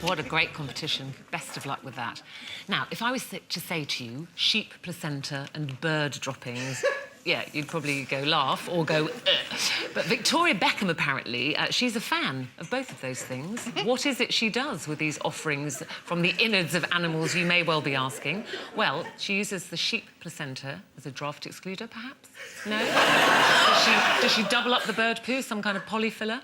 What a great competition. Best of luck with that. Now, if I was to say to you, sheep placenta and bird droppings, yeah, you'd probably go laugh or go, ugh. But Victoria Beckham, apparently, she's a fan of both of those things. What is it she does with these offerings from the innards of animals, you may well be asking? Well, she uses the sheep placenta as a draft excluder, perhaps? No? Does she double up the bird poo, some kind of polyfiller?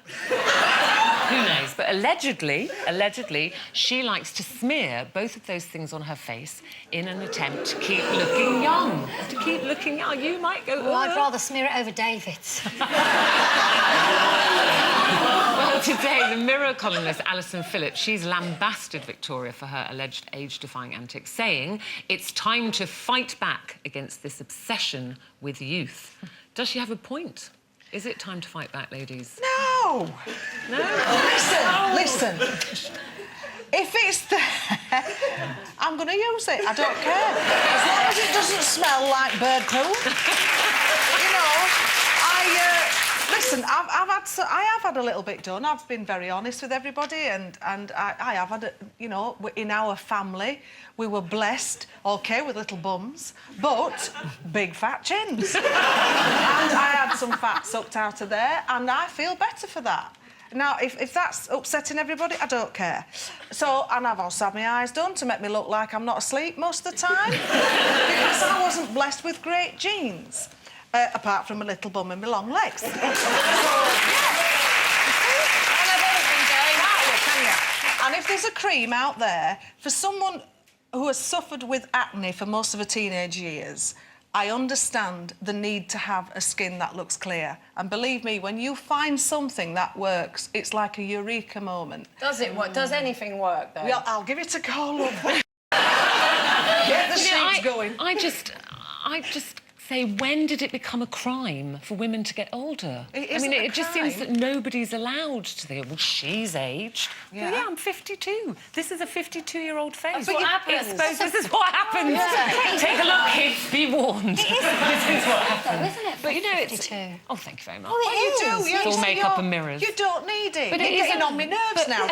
Who knows? But allegedly, she likes to smear both of those things on her face in an attempt to keep looking young. To keep looking young. You might go... Well, I'd rather smear it over David's. Well, today, the Mirror columnist Alison Phillips, she's lambasted Victoria for her alleged age-defying antics, saying it's time to fight back against this obsession with youth. Does she have a point? Is it time to fight back, ladies? No! No? Listen. If it's there, I'm going to use it. I don't care. As long as it doesn't smell like bird poo. You know, listen, I have had a little bit done. I've been very honest with everybody, and I have had, you know, in our family, we were blessed, OK, with little bums, but big fat chins. And I had some fat sucked out of there, and I feel better for that. Now, if that's upsetting everybody, I don't care. So, and I've also had my eyes done to make me look like I'm not asleep most of the time, because I wasn't blessed with great genes. Apart from a little bum and my long legs. So, and if there's a cream out there for someone who has suffered with acne for most of her teenage years, I understand the need to have a skin that looks clear. And believe me, when you find something that works, it's like a eureka moment. Does it work? Does anything work, though? Well, I'll give it a go, love. Get the sheets going. I just say, when did it become a crime for women to get older? It just seems that nobody's allowed to think, well, she's aged. Yeah, well, yeah, I'm 52. This is a 52-year-old face. That's what happens. This is what happens. Yeah. Take a look, kids, be warned. It is. This is what happens. Isn't it? But, you know, 52. Oh, thank you very much. Oh, it is. You do. It's all makeup and mirrors. You don't need it. But You're getting on my nerves now.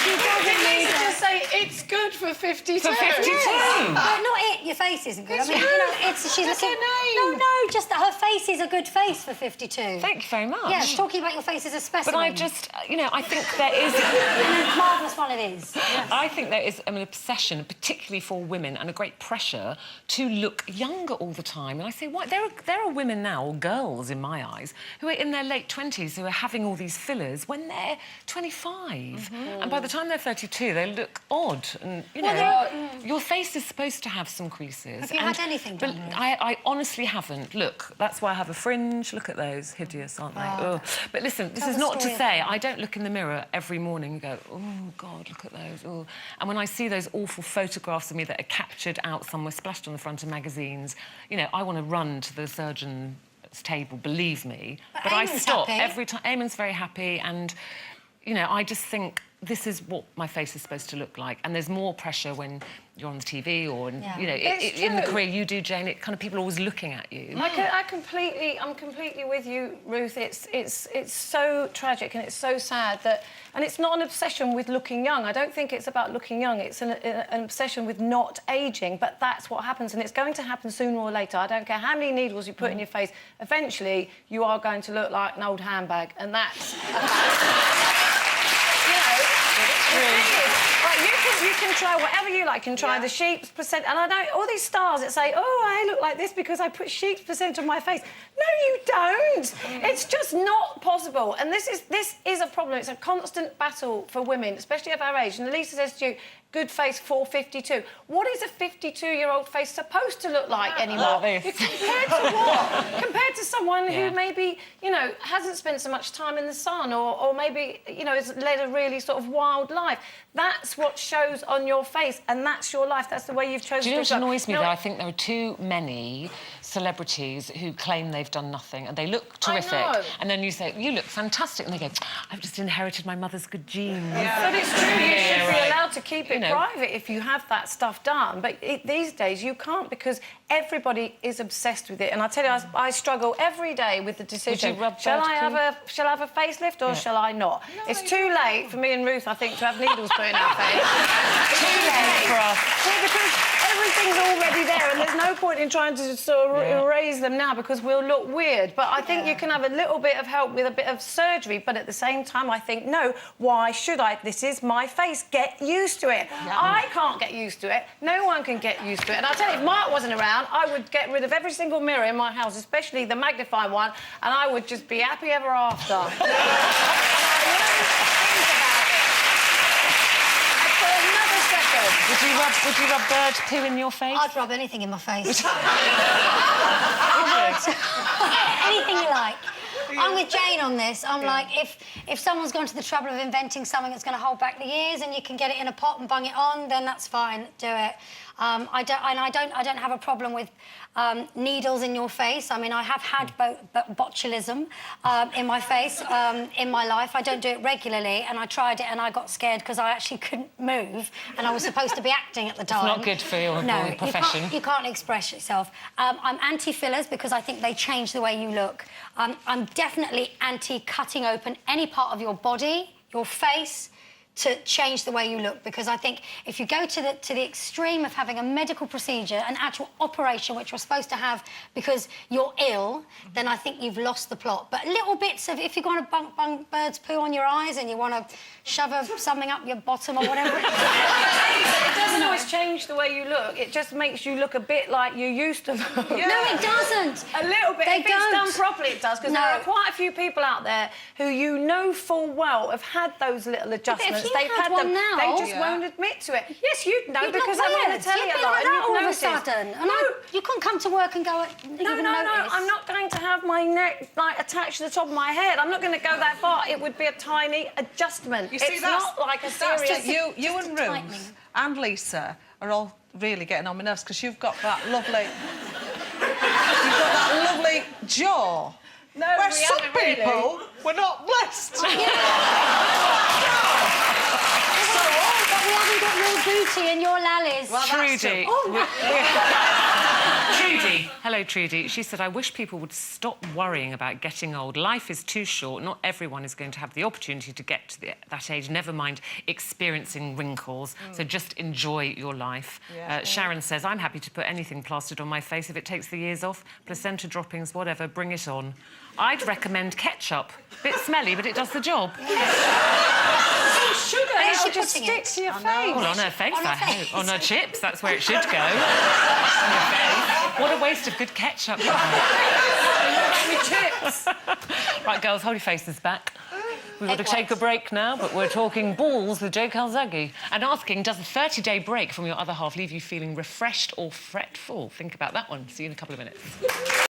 Just say it's good for 52. For 52. Yes. But not it. Your face isn't good. It's you know, she's That's looking. her name. No, just that her face is a good face for 52. Thank you very much. Yeah, talking about your face as a specimen. But I just, you know, I think there is... And a marvellous one it is. Yes. I think there is an obsession, particularly for women, and a great pressure to look younger all the time. And I say, what? There are women now, or girls in my eyes, who are in their late 20s who are having all these fillers when they're 25. And by the time they're 32, they look odd. And, you know, your face is supposed to have some creases. Have you had anything done? But I honestly haven't. Look, that's why I have a fringe. Look at those. Hideous, aren't they? Oh. But listen, this is not to say I don't look in the mirror every morning and go, oh, God, look at those. Oh. And when I see those awful photographs of me that are captured out somewhere, splashed on the front of magazines, you know, I want to run to the surgeon's table, believe me. But I stop every time. Eamon's very happy, and, you know, I just think this is what my face is supposed to look like. And there's more pressure when you're on the TV or, you know, in the career you do, Jane, it kind of people are always looking at you. I'm completely with you, Ruth. It's so tragic and it's so sad that... And it's not an obsession with looking young. I don't think it's about looking young. It's an obsession with not ageing, but that's what happens, and it's going to happen sooner or later. I don't care how many needles you put in your face. Eventually, you are going to look like an old handbag, and that's... You can try whatever you like. You can try the sheep's placenta. And I know all these stars that say, oh, I look like this because I put sheep's placenta on my face. No, you don't. It's just not possible. And this is a problem. It's a constant battle for women, especially of our age. And Lisa says to you, good face for 52. What is a 52-year-old face supposed to look like anymore? Like this. Compared to what? Compared to someone who maybe, you know, hasn't spent so much time in the sun or maybe, you know, has led a really sort of wild life. That's what shows on your face, and that's your life. That's the way you've chosen to... Do you know what annoys me, though? I think there are too many celebrities who claim they've done nothing and they look terrific. I know. And then you say, you look fantastic. And they go, I've just inherited my mother's good genes. Yeah. But it's true, you should be allowed to keep it private if you have that stuff done. But these days, you can't, because Everybody is obsessed with it, and I tell you, I struggle every day with the decision. Would you rub shall bird I have a facelift or shall I not? No, it's too late for me and Ruth, I think, to have needles put in our face. Too late for us. Well, because everything's already there, and there's no point in trying to sort of erase them now because we'll look weird. But I think you can have a little bit of help with a bit of surgery. But at the same time, I think, no, why should I? This is my face. Get used to it. Yeah. I can't get used to it. No one can get used to it. And I'll tell you, if Mark wasn't around, I would get rid of every single mirror in my house, especially the magnifying one, and I would just be happy ever after. And I wouldn't think about it. And for another second. Would you rub bird poo in your face? I'd rub anything in my face. Anything you like. I'm with Jane on this. I'm like, if someone's gone to the trouble of inventing something that's going to hold back the ears and you can get it in a pot and bung it on, then that's fine. Do it. I don't have a problem with needles in your face. I mean, I have had botulism in my face in my life. I don't do it regularly, and I tried it and I got scared because I actually couldn't move, and I was supposed to be acting at the time. It's not good for your profession. You can't express yourself. I'm anti-fillers because I think they change the way you look. I'm definitely anti-cutting open any part of your body, your face, to change the way you look, because I think if you go to the extreme of having a medical procedure, an actual operation which you're supposed to have because you're ill, then I think you've lost the plot. But little bits of, if you want to bung bird's poo on your eyes and you want to shove something up your bottom or whatever. It doesn't always change the way you look. It just makes you look a bit like you used to look. Yeah. No, it doesn't. A little bit. They If it's done don't. properly, it does, because No. there are quite a few people out there who you know full well have had those little adjustments. you They've had had one them. now- They just Yeah. won't admit to it. Yes, you'd know You'd because look I'm on the weird. telly You'd a be lot, like and that all you'd of a notice. sudden. And you couldn't come to work and go. No, I'm not going to have my neck like attached to the top of my head. I'm not going to go that far. It would be a tiny adjustment. You see, it's that's not like a that's serious. you just and a Ruth tightening. and Lisa are all really getting on my nerves because you've got that lovely, you've got that lovely jaw. No, where we some haven't really. people were not blessed. But we haven't got your booty and your lallies. Well, that's Trudy. true. Trudy. Hello, Trudy. She said, I wish people would stop worrying about getting old. Life is too short. Not everyone is going to have the opportunity to get to that age, never mind experiencing wrinkles. So just enjoy your life. Yeah. Sharon says, I'm happy to put anything plastered on my face if it takes the years off. Placenta droppings, whatever, bring it on. I'd recommend ketchup. Bit smelly, but it does the job. Sugar, Where is it'll she just putting stick it? to your I face. know. Well, on her face, On her I hope. face. On her chips, that's where it should go. On your face. What a waste of good ketchup. Chips. Right, girls, hold your faces back. We've got to take a break now, but we're talking balls with Joe Calzaghe and asking, does a 30-day break from your other half leave you feeling refreshed or fretful? Think about that one. See you in a couple of minutes.